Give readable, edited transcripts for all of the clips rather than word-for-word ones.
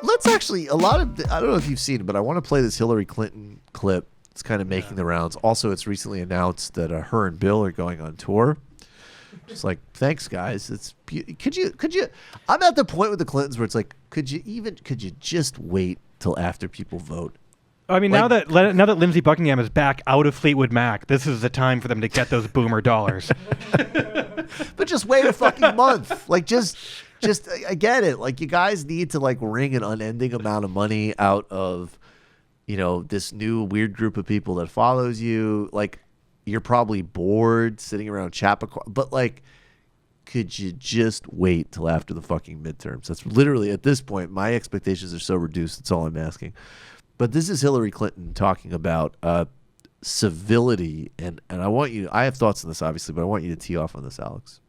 let's actually, I don't know if you've seen it, but I want to play this Hillary Clinton clip. It's kind of making the rounds. Also, it's recently announced that her and Bill are going on tour. Just like, thanks, guys. Could you? I'm at the point with the Clintons where it's like, could you just wait till after people vote? I mean, Like, now that Lindsey Buckingham is back out of Fleetwood Mac, this is the time for them to get those boomer dollars. But just wait a fucking month. Like, just I get it. Like, you guys need to like wring an unending amount of money out of, this new weird group of people that follows you. Like, you're probably bored sitting around Chappaqua, but like, could you just wait till after the fucking midterms? That's literally, at this point, my expectations are so reduced. That's all I'm asking. But this is Hillary Clinton talking about civility, and I have thoughts on this, obviously, but I want you to tee off on this, Alex.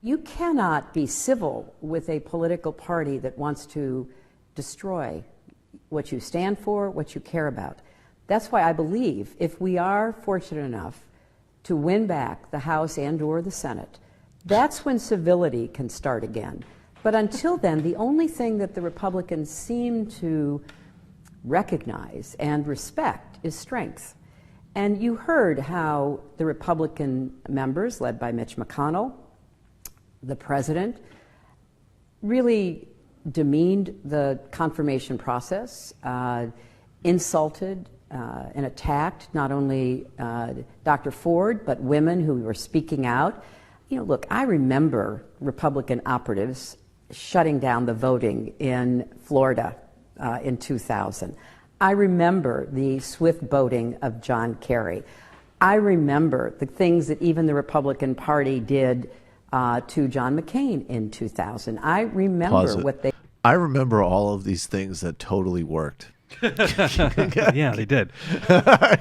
You cannot be civil with a political party that wants to destroy what you stand for, what you care about. That's why I believe if we are fortunate enough to win back the House and/or the Senate, that's when civility can start again. But until then, the only thing that the Republicans seem to recognize and respect is strength. And you heard how the Republican members, led by Mitch McConnell, the president, really demeaned the confirmation process, insulted and attacked not only Dr. Ford, but women who were speaking out. Look, I remember Republican operatives shutting down the voting in Florida in 2000. I remember the swift voting of John Kerry. I remember the things that even the Republican Party did to John McCain in 2000. I remember what they... I remember all of these things that totally worked. Yeah, they did.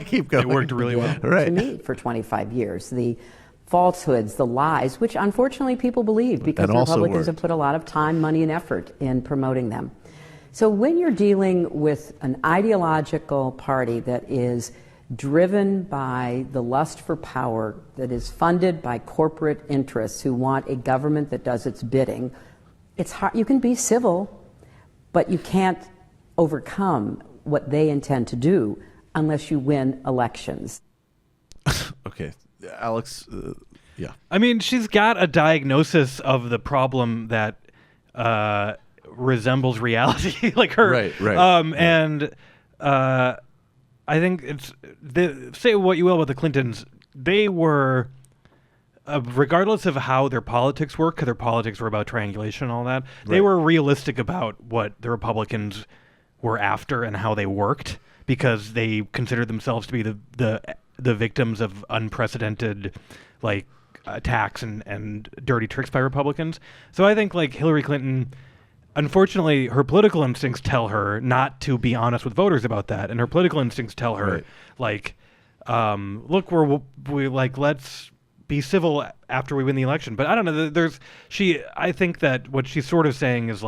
Keep going. It worked really well. Right. To me, for 25 years, the falsehoods, the lies, which unfortunately people believe because the Republicans have put a lot of time, money, and effort in promoting them. So when you're dealing with an ideological party that is driven by the lust for power, that is funded by corporate interests who want a government that does its bidding, it's hard. You can be civil, but you can't overcome what they intend to do unless you win elections. Okay. Alex, yeah. I mean, she's got a diagnosis of the problem that resembles reality, like her. Right. And I think say what you will about the Clintons, they were, regardless of how their politics work, because their politics were about triangulation and all that, they were realistic about what the Republicans were after and how they worked, because they considered themselves to be the victims of unprecedented attacks and dirty tricks by Republicans. So I think Hillary Clinton, unfortunately, her political instincts tell her not to be honest with voters about that, and her political instincts tell her look, let's be civil after we win the election. But I don't know. I think that what she's sort of saying is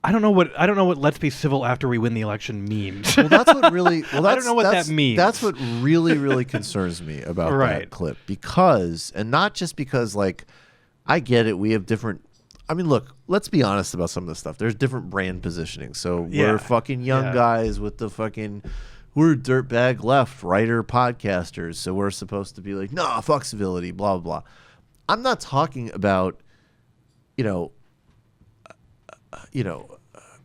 I don't know what let's be civil after we win the election means. Well, that's what really. Well, I don't know what that means. That's what really concerns me about that clip, because, and not just because, I get it. We have different. I mean, look. Let's be honest about some of this stuff. There's different brand positioning. So we're fucking young guys with the fucking. We're dirtbag left writer podcasters. So we're supposed to be like, nah, fuck civility, blah blah blah. I'm not talking about,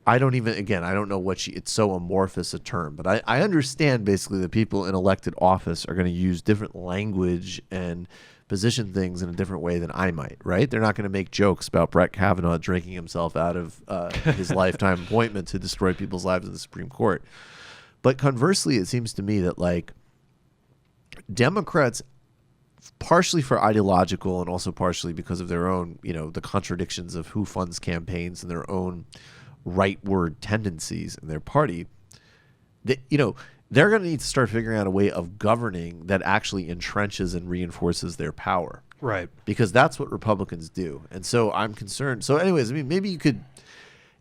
I don't even, again, I don't know it's so amorphous a term, but I understand basically that people in elected office are going to use different language and position things in a different way than I might, right? They're not going to make jokes about Brett Kavanaugh drinking himself out of his lifetime appointment to destroy people's lives in the Supreme Court. But conversely, it seems to me that Democrats, partially for ideological and also partially because of their own, the contradictions of who funds campaigns and their own rightward tendencies in their party, that, they're going to need to start figuring out a way of governing that actually entrenches and reinforces their power. Right. Because that's what Republicans do. And so I'm concerned. So anyways, I mean, maybe you could,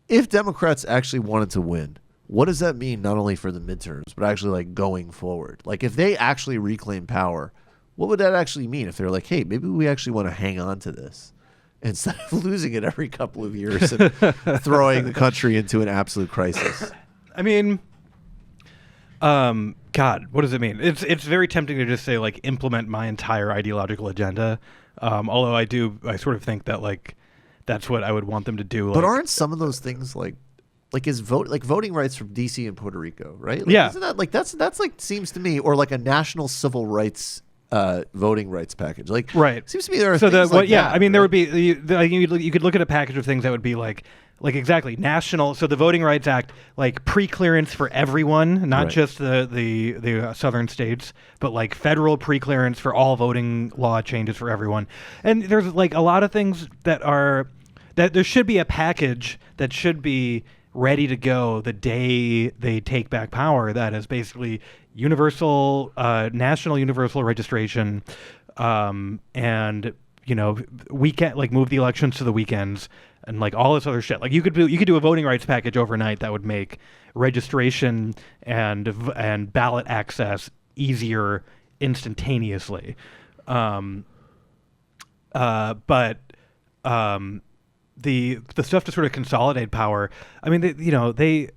if Democrats actually wanted to win, what does that mean not only for the midterms, but actually going forward? If they actually reclaim power, what would that actually mean if they're hey, maybe we actually want to hang on to this? instead of losing it every couple of years and throwing the country into an absolute crisis. I mean, God, what does it mean? It's very tempting to just say like implement my entire ideological agenda. Although I sort of think that like that's what I would want them to do. But aren't some of those things like voting rights from DC and Puerto Rico, right? Like, yeah. Isn't that like that's like seems to me, or like a national civil rights voting rights package, like right? Seems to me there are so things like yeah. that, I mean, right? there would be you could look at a package of things that would be like exactly national. So the Voting Rights Act, like pre-clearance for everyone, not Right. just the southern states, but like federal pre-clearance for all voting law changes for everyone. And there's like a lot of things that there should be a package that should be ready to go the day they take back power. That is basically national universal registration, and weekend, like move the elections to the weekends and like all this other shit. Like you could do a voting rights package overnight that would make registration and ballot access easier instantaneously. But the stuff to sort of consolidate power. I mean, they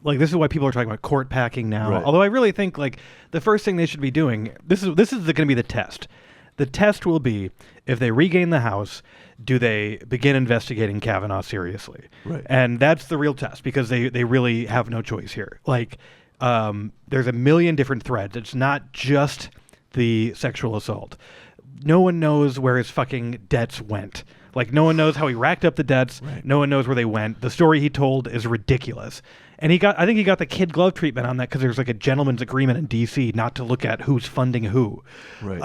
like, this is why people are talking about court packing now. Right. Although I really think like the first thing they should be doing, this is going to be the test. The test will be, if they regain the House, do they begin investigating Kavanaugh seriously? Right. And that's the real test, because they really have no choice here. Like, there's a million different threads. It's not just the sexual assault. No one knows where his fucking debts went. Like, no one knows how he racked up the debts. Right. No one knows where they went. The story he told is ridiculous. And I think he got the kid glove treatment on that because there's like a gentleman's agreement in D.C. not to look at who's funding who. Right.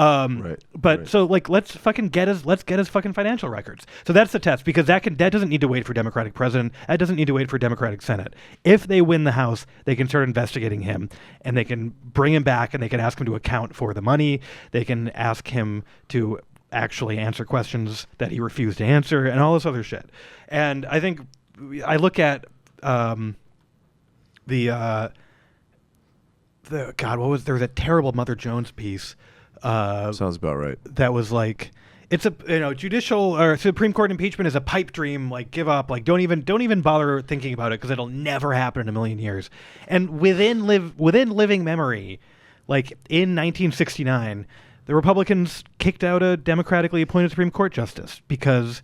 But right. so like, let's get his fucking financial records. So that's the test, because that doesn't need to wait for Democratic president. That doesn't need to wait for Democratic Senate. If they win the House, they can start investigating him, and they can bring him back, and they can ask him to account for the money. They can ask him to actually answer questions that he refused to answer, and all this other shit. And I think I look at there was a terrible Mother Jones piece. Sounds about right. That was like, it's a judicial or Supreme Court impeachment is a pipe dream. Like, give up. Like, don't even bother thinking about it, because it'll never happen in a million years. And within living memory, like in 1969, the Republicans kicked out a democratically appointed Supreme Court justice because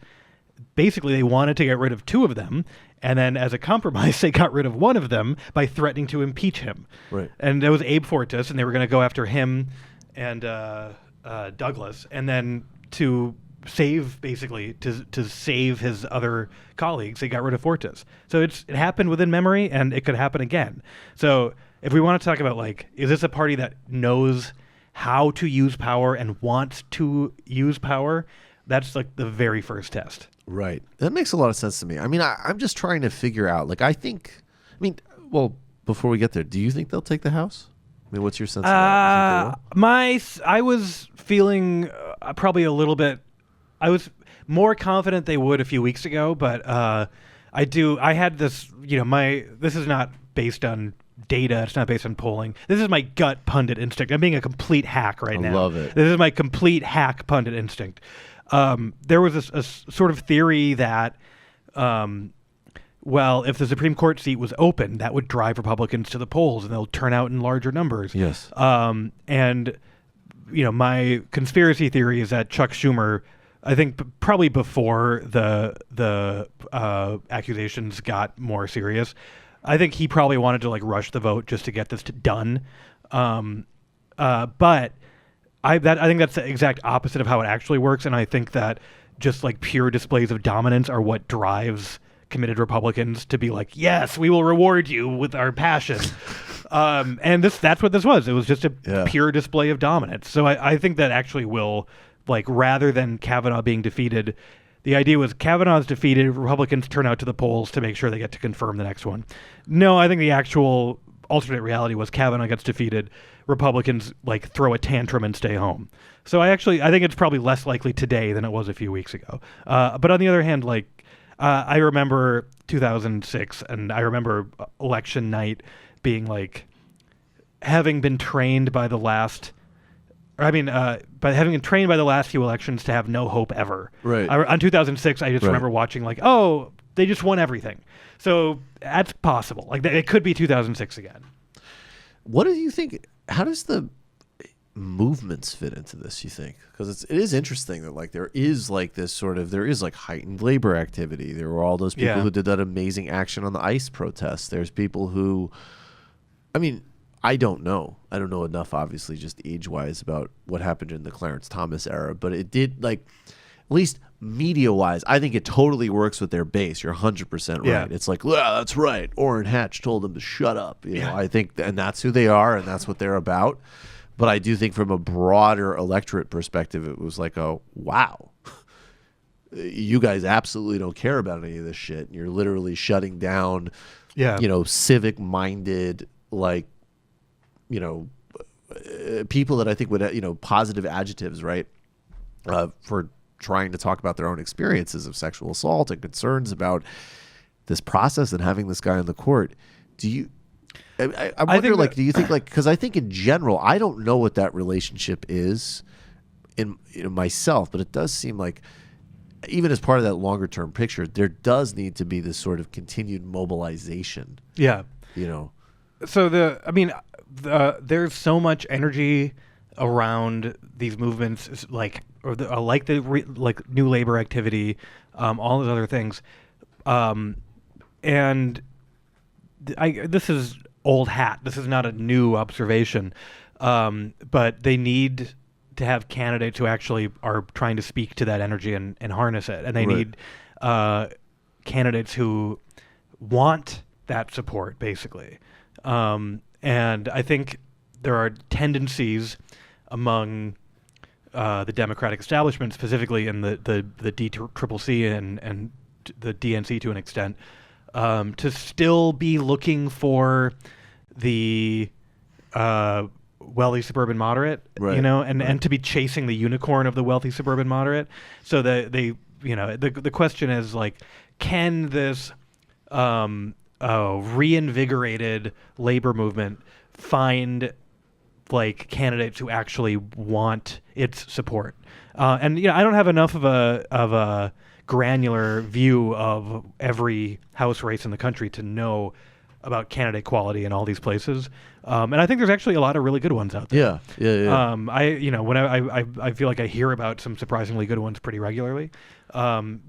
basically they wanted to get rid of two of them, and then as a compromise they got rid of one of them by threatening to impeach him. Right. And that was Abe Fortas, and they were going to go after him and Douglas, and then to save his other colleagues, they got rid of Fortas. So it happened within memory, and it could happen again. So if we want to talk about, like, is this a party that knows how to use power and wants to use power, that's like the very first test. Right. That makes a lot of sense to me. I mean, I'm just trying to figure out, like, well, before we get there, do you think they'll take the House? I mean, what's your sense of that? I was feeling probably a little bit, I was more confident they would a few weeks ago, but I had this, this is not based on data. It's not based on polling. This is my gut pundit instinct. I'm being a complete hack right now. I love it. This is my complete hack pundit instinct. There was a sort of theory that, if the Supreme Court seat was open, that would drive Republicans to the polls, and they'll turn out in larger numbers. Yes. And my conspiracy theory is that Chuck Schumer, I think probably before the accusations got more serious, I think he probably wanted to like rush the vote just to get this done. But I think that's the exact opposite of how it actually works, and I think that just like pure displays of dominance are what drives committed Republicans to be like, yes, we will reward you with our passion. And that's what this was. It was just a pure display of dominance. So I think that actually will, like, rather than Kavanaugh being defeated, the idea was Kavanaugh's defeated, Republicans turn out to the polls to make sure they get to confirm the next one. No, I think the actual alternate reality was Kavanaugh gets defeated, Republicans like throw a tantrum and stay home. So I think it's probably less likely today than it was a few weeks ago. But on the other hand, like, I remember 2006, and I remember election night being like, having been trained by the last but having been trained by the last few elections to have no hope ever. Right. On 2006, I just Right. remember watching like, oh, they just won everything. So that's possible. Like it could be 2006 again. What do you think? How does the movements fit into this, you think? Because it is interesting that like there is like heightened labor activity. There were all those people who did that amazing action on the ICE protests. There's people who, I mean, I don't know enough, obviously, just age-wise about what happened in the Clarence Thomas era, but it did, like, at least media-wise, I think it totally works with their base. You're 100% right. Yeah. It's like, well, that's right. Orrin Hatch told them to shut up. You know, I think, and that's who they are, and that's what they're about. But I do think from a broader electorate perspective, it was like, oh, wow. You guys absolutely don't care about any of this shit. And you're literally shutting down, civic-minded, like, people that I think would, positive adjectives, right, for trying to talk about their own experiences of sexual assault and concerns about this process and having this guy in the court. Do you... I wonder, like, do you think, like, because I think in general, I don't know what that relationship is in myself, but it does seem like even as part of that longer term picture, there does need to be this sort of continued mobilization. Yeah. So there's so much energy around these movements, like new labor activity, all those other things, and this is old hat. This is not a new observation, but they need to have candidates who actually are trying to speak to that energy and harness it, and they need candidates who want that support, basically. And I think there are tendencies among the Democratic establishment, specifically in the DCCC and the DNC to an extent, to still be looking for the wealthy suburban moderate, and to be chasing the unicorn of the wealthy suburban moderate. So that the question is, like, can this reinvigorated labor movement find like candidates who actually want its support? And I don't have enough of a granular view of every House race in the country to know about candidate quality in all these places. And I think there's actually a lot of really good ones out there. Yeah. I feel like I hear about some surprisingly good ones pretty regularly. So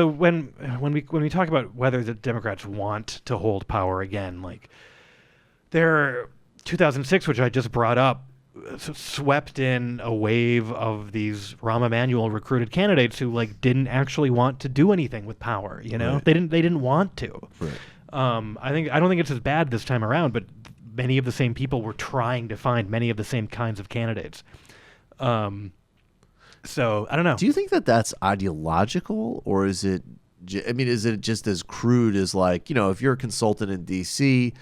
when we talk about whether the Democrats want to hold power again, like their 2006, which I just brought up, swept in a wave of these Rahm Emanuel recruited candidates who like didn't actually want to do anything with power. Right. They didn't want to. Right. I don't think it's as bad this time around, but many of the same people were trying to find many of the same kinds of candidates. So I don't know. Do you think that that's ideological, or is it? Is it just as crude as, like, if you're a consultant in D.C.?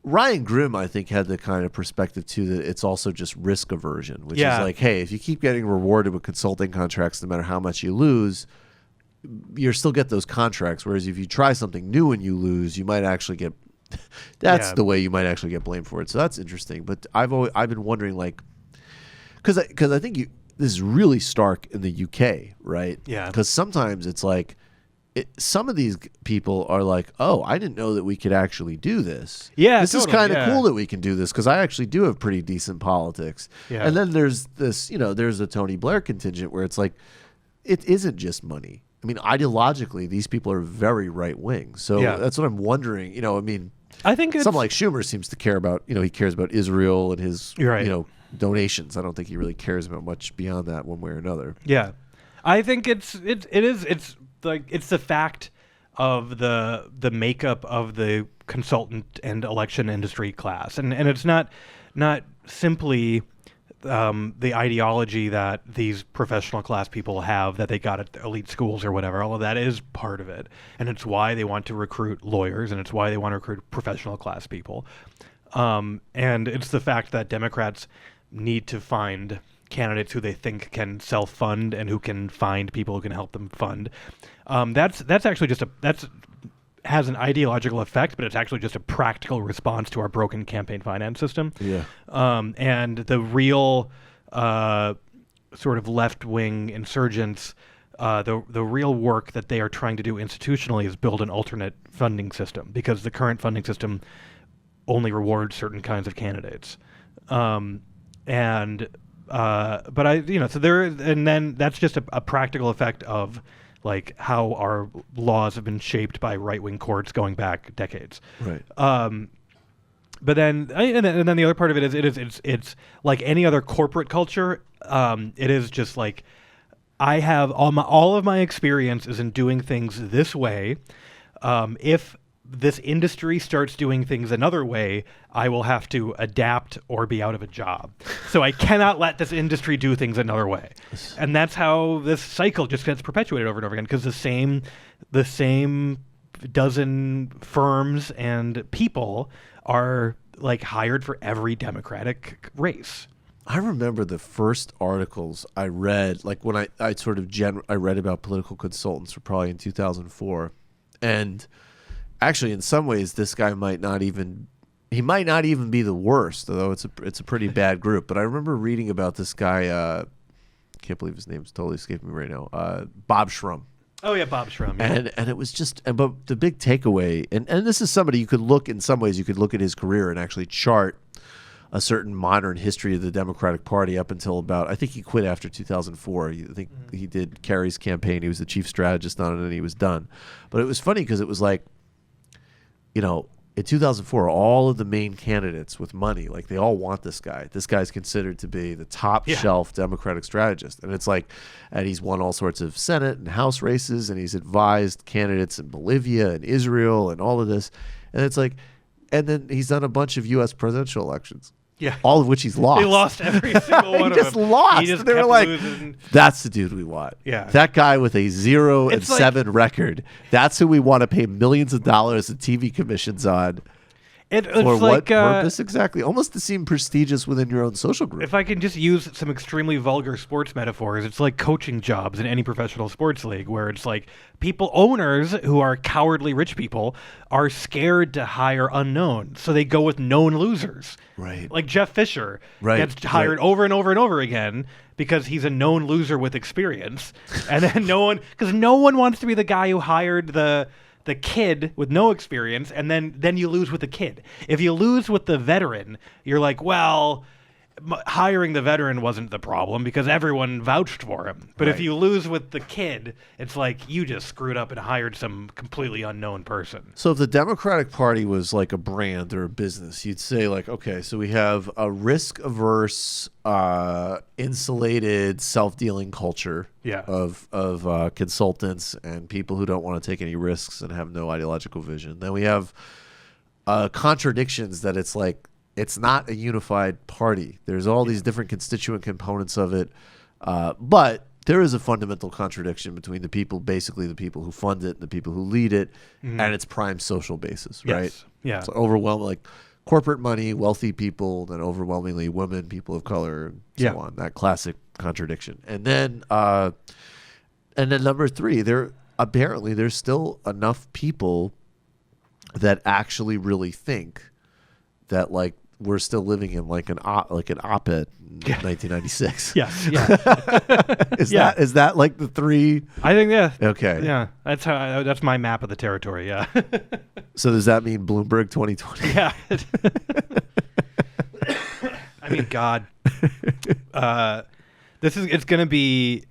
Ryan Grimm, I think, had the kind of perspective too that it's also just risk aversion, which is like, hey, if you keep getting rewarded with consulting contracts, no matter how much you lose, you still get those contracts. Whereas if you try something new and you lose, you might actually get. That's the way you might actually get blamed for it. So that's interesting. But I've been wondering, like, because I think this is really stark in the UK, right? Yeah. Because sometimes it's like, some of these people are like, oh, I didn't know that we could actually do this. Yeah, this totally, is kind of cool that we can do this because I actually do have pretty decent politics. Yeah. And then there's this, there's a Tony Blair contingent where it's like, it isn't just money. Ideologically, these people are very right wing. So that's what I'm wondering. I think someone like Schumer seems to care about, he cares about Israel and his, donations. I don't think he really cares about much beyond that one way or another. Yeah. I think it's the fact of the makeup of the consultant and election industry class, and it's not simply the ideology that these professional class people have that they got at elite schools or whatever. All of that is part of it, and it's why they want to recruit lawyers, and it's why they want to recruit professional class people, and it's the fact that Democrats need to find candidates who they think can self-fund and who can find people who can help them fund. That's actually that's has an ideological effect, but it's actually just a practical response to our broken campaign finance system. Yeah. And the real sort of left-wing insurgents, the real work that they are trying to do institutionally is build an alternate funding system, because the current funding system only rewards certain kinds of candidates. But so there, and then that's just a practical effect of like how our laws have been shaped by right-wing courts going back decades. Right. But then, and then the other part of it is it's like any other corporate culture. It is just like I have all of my experience is in doing things this way. If this industry starts doing things another way, I will have to adapt or be out of a job. So I cannot let this industry do things another way. And that's how this cycle just gets perpetuated over and over again, because the same dozen firms and people are like hired for every Democratic race. I remember the first articles I read, like when I sort of I read about political consultants were probably in 2004. And actually, in some ways, this guy might not even be the worst, although it's a pretty bad group. But I remember reading about this guy, can't believe his name's totally escaping me right now, Bob Shrum. Oh yeah, Bob Shrum. Yeah. And it was just, but the big takeaway, and this is somebody you could look, in some ways you could look at his career and actually chart a certain modern history of the Democratic Party up until about, I think he quit after 2004. I think he did Kerry's campaign. He was the chief strategist on it, and he was done. But it was funny because it was like, you know, in 2004, all of the main candidates with money, like they all want this guy. This guy's considered to be the top shelf Democratic strategist. And it's like, and he's won all sorts of Senate and House races, and he's advised candidates in Bolivia and Israel and all of this. And it's like, and then he's done a bunch of U.S. presidential elections. Yeah. All of which he's lost. He lost every single one of them. He just lost. He just they were kept like, losing. That's the dude we want. Yeah. That guy with a 0-7 like, record. That's who we want to pay millions of dollars in TV commissions on. For what purpose exactly? Almost to seem prestigious within your own social group. If I can just use some extremely vulgar sports metaphors, it's like coaching jobs in any professional sports league, where it's like owners who are cowardly rich people are scared to hire unknown, so they go with known losers. Right. Like Jeff Fisher gets hired over and over and over again because he's a known loser with experience, and then no one wants to be the guy who hired the kid with no experience, and then you lose with the kid. If you lose with the veteran, you're like, well, hiring the veteran wasn't the problem because everyone vouched for him. But if you lose with the kid, it's like you just screwed up and hired some completely unknown person. So if the Democratic Party was like a brand or a business, you'd say like, okay, so we have a risk-averse, insulated, self-dealing culture of consultants and people who don't want to take any risks and have no ideological vision. Then we have contradictions that it's like, it's not a unified party. There's all these different constituent components of it. But there is a fundamental contradiction between the people who fund it and the people who lead it, and its prime social basis, right? Yes. Yeah. So overwhelming, like corporate money, wealthy people, then overwhelmingly women, people of color, and so on. That classic contradiction. And then number three, there's still enough people that actually really think that like we're still living in like an op-ed in 1996. Yes, yeah. Is that like the three? I think Okay. Yeah, that's my map of the territory. Yeah. So does that mean Bloomberg 2020? Yeah. I mean, God. It's going to be.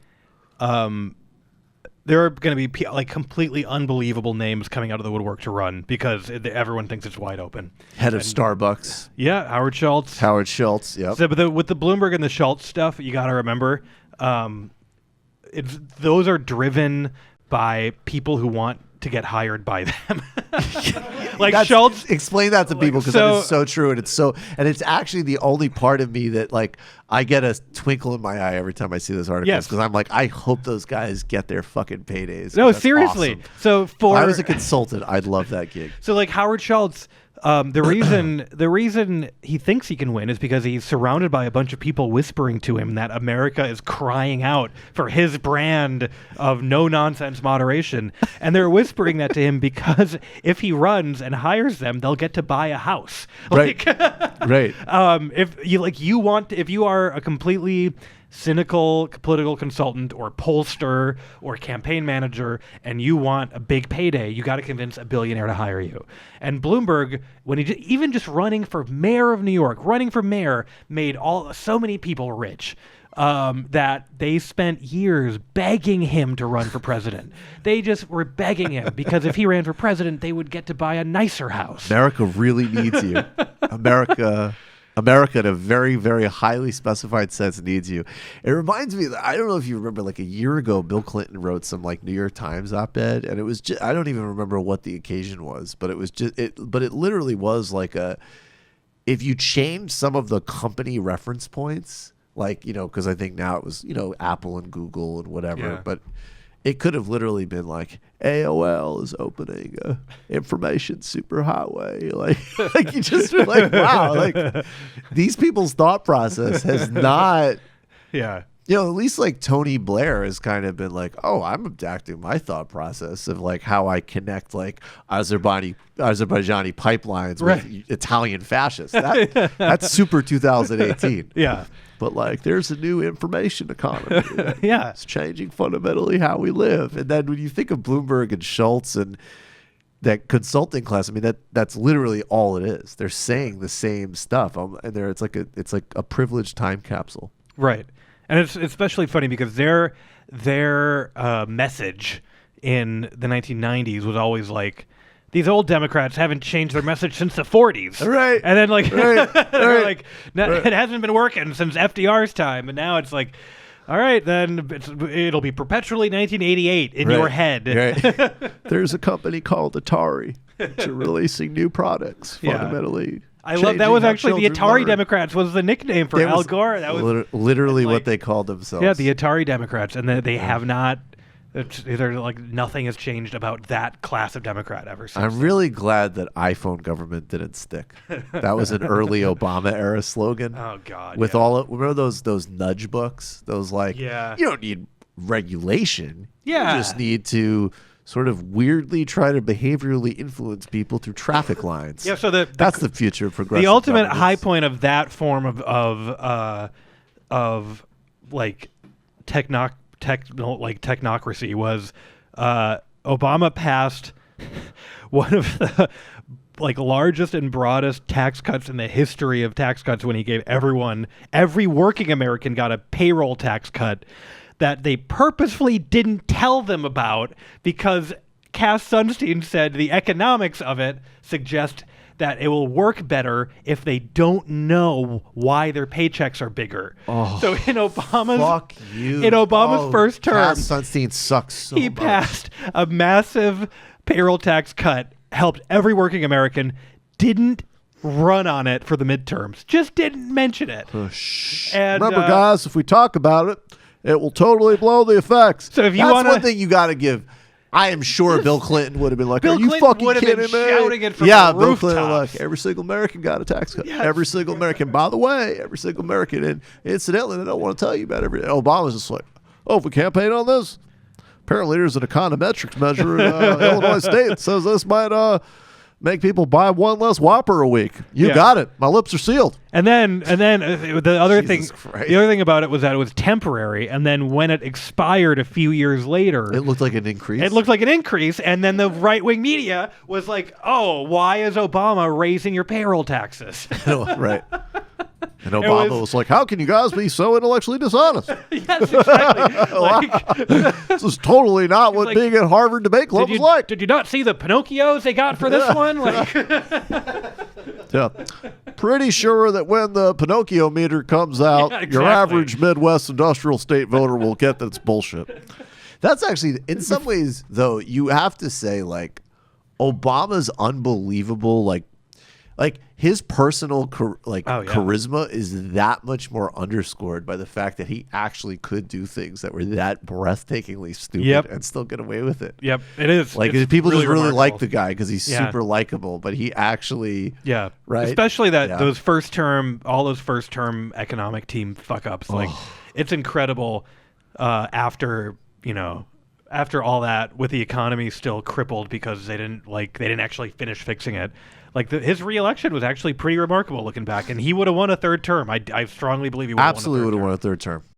There are going to be like completely unbelievable names coming out of the woodwork to run because everyone thinks it's wide open. Head of Starbucks. Yeah, Howard Schultz. Yep. So, but with the Bloomberg and the Schultz stuff, you got to remember, those are driven by people who want to get hired by them. Schultz. Explain that to people because that is so true, and it's actually the only part of me that like I get a twinkle in my eye every time I see those articles because I'm like, I hope those guys get their fucking paydays. No, That's seriously. awesome. So if I was a consultant, I'd love that gig. So like Howard Schultz The reason he thinks he can win is because he's surrounded by a bunch of people whispering to him that America is crying out for his brand of no-nonsense moderation. And they're whispering that to him because if he runs and hires them, they'll get to buy a house. Right. Right. If you are a completely cynical political consultant or pollster or campaign manager and you want a big payday, you got to convince a billionaire to hire you. And Bloomberg, when he even just running for mayor of New York, made so many people rich that they spent years begging him to run for president. They just were begging him because if he ran for president, they would get to buy a nicer house. America really needs you. America, in a very, very highly specified sense, needs you. It reminds me that I don't know if you remember, like a year ago, Bill Clinton wrote some like New York Times op-ed, and it was just, I don't even remember what the occasion was, but it was just but it literally was like if you change some of the company reference points, like, because I think now it was, Apple and Google and whatever, but it could have literally been like AOL is opening a information superhighway. Like you just were like, wow, like these people's thought process has not. Yeah. At least like Tony Blair has kind of been like, oh, I'm adapting my thought process of like how I connect like Azerbaijani pipelines with Italian fascists. That's super 2018. Yeah. But like, there's a new information economy. It's changing fundamentally how we live. And then when you think of Bloomberg and Schultz and that consulting class, I mean, that's literally all it is. They're saying the same stuff, and it's like a privileged time capsule. Right. And it's especially funny because their message in the 1990s was always like, these old Democrats haven't changed their message since the 40s. Right. And then like, right. like it hasn't been working since FDR's time. And now it's like, all right, then it'll be perpetually 1988 in your head. Right. There's a company called Atari which are releasing new products fundamentally. I love that was actually the Atari Democrats was the nickname for Al Gore. That was literally what they called themselves. Yeah, the Atari Democrats, and they have not. They're like nothing has changed about that class of Democrat ever since. I'm really glad that iPhone government didn't stick. That was an early Obama era slogan. Oh God! With remember those nudge books? Those like you don't need regulation. Yeah, you just need to sort of weirdly try to behaviorally influence people through traffic lines. Yeah, so that's the future of progressive. The ultimate governance. high point of that form of like technocracy was Obama passed one of the like largest and broadest tax cuts in the history of tax cuts when he gave every working American got a payroll tax cut that they purposefully didn't tell them about because Cass Sunstein said the economics of it suggest that it will work better if they don't know why their paychecks are bigger. Oh, so in Obama's first term, Cass Sunstein sucks so he much. passed a massive payroll tax cut, helped every working American, didn't run on it for the midterms, just didn't mention it. And, remember, guys, if we talk about it, it will totally blow the effects. So if you That's one thing you got to give. I am sure Bill Clinton would have been like, Bill are you Clinton fucking would have kidding been me? shouting it from yeah, the Bill Clinton rooftops. like, every single American got a tax cut. Yes. Every single American. By the way, every single American. And incidentally, they don't want to tell you about everything. Obama's just like, oh, if we campaign on this, apparently there's an econometrics measure in Illinois State that says this might make people buy one less Whopper a week. You got it. My lips are sealed. And then the other Jesus Christ. the other thing about it was that it was temporary. And then when it expired a few years later, It looked like an increase. And then the right wing media was like, "Oh, why is Obama raising your payroll taxes?" Right. And Obama was like, how can you guys be so intellectually dishonest? Yes, exactly. This is totally not what like, being at Harvard debate club was like. Did you not see the Pinocchios they got for this one? Like, yeah. Pretty sure that when the Pinocchio meter comes out, Yeah, your exactly. average Midwest industrial state voter will get that it's bullshit. That's actually, in some ways, though, you have to say, like, Obama's unbelievable, like, like his personal charisma is that much more underscored by the fact that he actually could do things that were that breathtakingly stupid and still get away with it. Yep, it is. Like it's people just really remarkable. like the guy because he's super likable, but he actually right, especially that all those first term economic team fuck ups. Like it's incredible. After all that, with the economy still crippled because they didn't actually finish fixing it. Like his re-election was actually pretty remarkable looking back, and he would have won a third term. I strongly believe he would have won a third term.